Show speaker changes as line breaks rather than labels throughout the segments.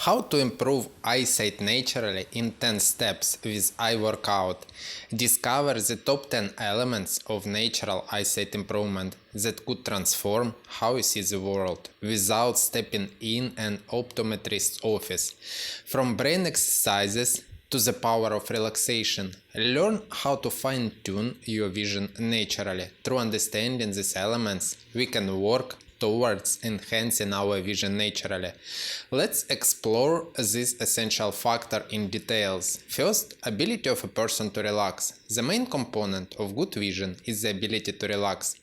How to improve eyesight naturally in 10 steps with eye workout. Discover the top 10 elements of natural eyesight improvement that could transform how you see the world without stepping in an optometrist's office. From brain exercises to the power of relaxation, learn how to fine-tune your vision naturally. Through understanding these elements, we can work towards enhancing our vision naturally. Let's explore this essential factor in details. First, ability of a person to relax. The main component of good vision is the ability to relax.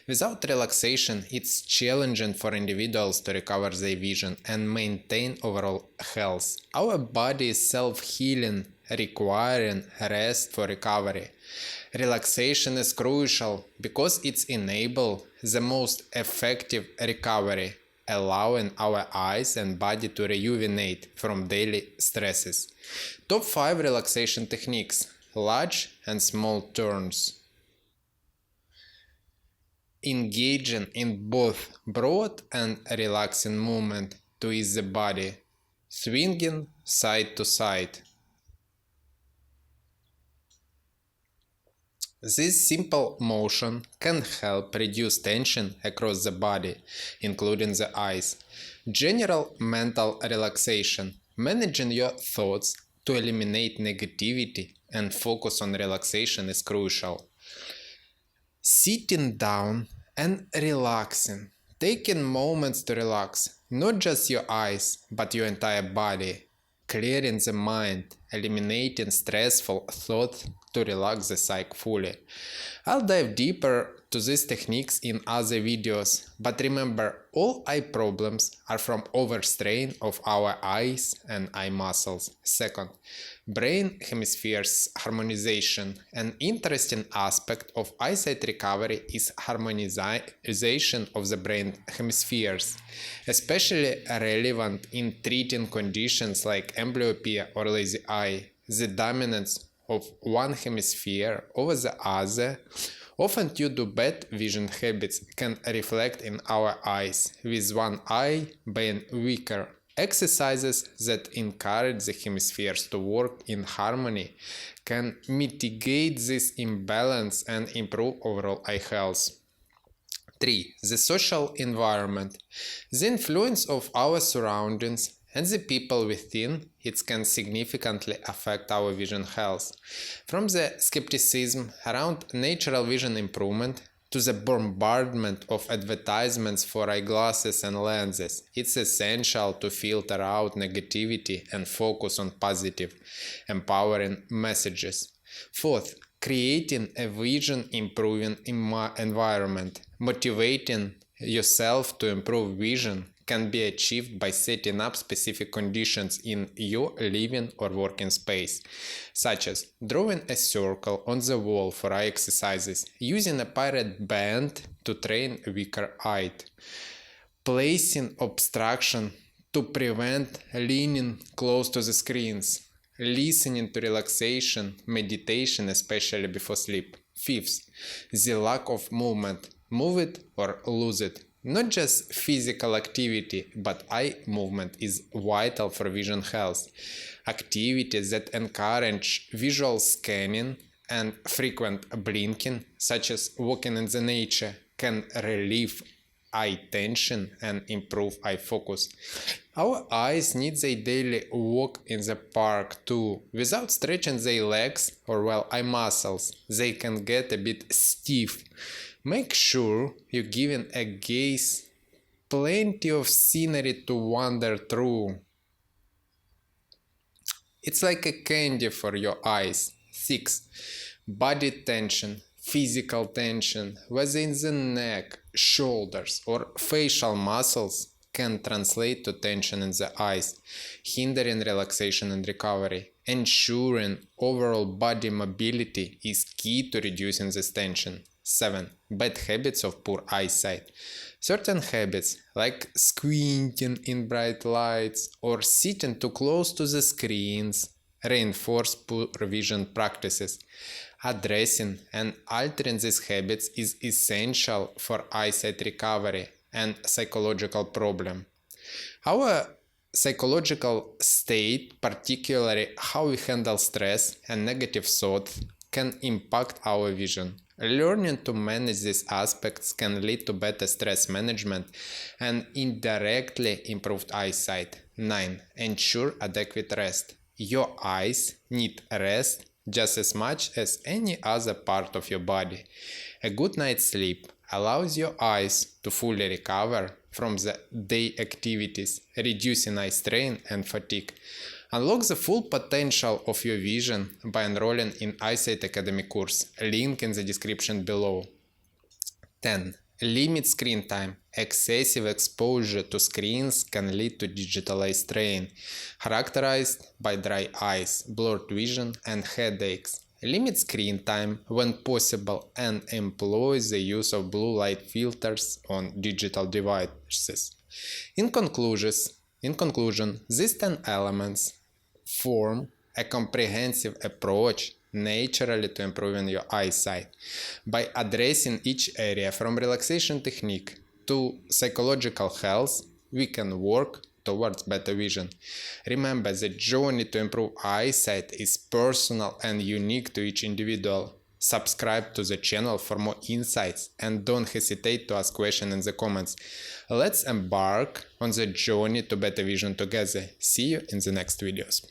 Without relaxation, it's challenging for individuals to recover their vision and maintain overall health. Our body is self-healing, requiring rest for recovery. Relaxation is crucial because it enables the most effective recovery, allowing our eyes and body to rejuvenate from daily stresses. Top 5 relaxation techniques: large and small turns. Engaging in both broad and relaxing movement to ease the body. Swinging side to side. This simple motion can help reduce tension across the body, including the eyes. General mental relaxation. Managing your thoughts to eliminate negativity and focus on relaxation is crucial. Sitting down and relaxing. Taking moments to relax, not just your eyes, but your entire body. Clearing the mind, eliminating stressful thoughts to relax the psyche fully. I'll dive deeper to these techniques in other videos, but remember, all eye problems are from overstrain of our eyes and eye muscles. Second, brain hemispheres harmonization. An interesting aspect of eyesight recovery is harmonization of the brain hemispheres, especially relevant in treating conditions like amblyopia or lazy eye. The dominance of one hemisphere over the other, often due to bad vision habits, can reflect in our eyes, with one eye being weaker. Exercises that encourage the hemispheres to work in harmony can mitigate this imbalance and improve overall eye health. 3. The social environment. The influence of our surroundings and the people within it can significantly affect our vision health. From the skepticism around natural vision improvement to the bombardment of advertisements for eyeglasses and lenses, it's essential to filter out negativity and focus on positive, empowering messages. Fourth, creating a vision improving environment. Motivating yourself to improve vision can be achieved by setting up specific conditions in your living or working space, such as drawing a circle on the wall for eye exercises, using a pirate band to train a weaker eye, placing obstruction to prevent leaning close to the screens, listening to relaxation, meditation, especially before sleep. Fifth, the lack of movement. Move it or lose it. Not just physical activity, but eye movement is vital for vision health. Activities that encourage visual scanning and frequent blinking, such as walking in the nature, can relieve eye tension and improve eye focus. Our eyes need their daily walk in the park too. Without stretching their legs or eye muscles, they can get a bit stiff. Make sure you're giving a gaze plenty of scenery to wander through. It's like a candy for your eyes. 6. Body tension, physical tension, whether in the neck, shoulders, or facial muscles, can translate to tension in the eyes, hindering relaxation and recovery. Ensuring overall body mobility is key to reducing this tension. 7. Bad habits of poor eyesight. Certain habits, like squinting in bright lights or sitting too close to the screens, reinforce poor vision practices. Addressing and altering these habits is essential for eyesight recovery and psychological problem. Our psychological state, particularly how we handle stress and negative thoughts, can impact our vision. Learning to manage these aspects can lead to better stress management and indirectly improved eyesight. 9. Ensure adequate rest. Your eyes need rest just as much as any other part of your body. A good night's sleep allows your eyes to fully recover from the day activities, reducing eye strain and fatigue. Unlock the full potential of your vision by enrolling in EyeSight Academy course, link in the description below. 10. Limit screen time. Excessive exposure to screens can lead to digital eye strain, characterized by dry eyes, blurred vision, and headaches. Limit screen time when possible and employ the use of blue light filters on digital devices. In conclusion, these 10 elements form a comprehensive approach naturally to improving your eyesight. By addressing each area from relaxation technique to psychological health, we can work towards better vision. Remember, the journey to improve eyesight is personal and unique to each individual. Subscribe to the channel for more insights and don't hesitate to ask questions in the comments. Let's embark on the journey to better vision together. See you in the next videos.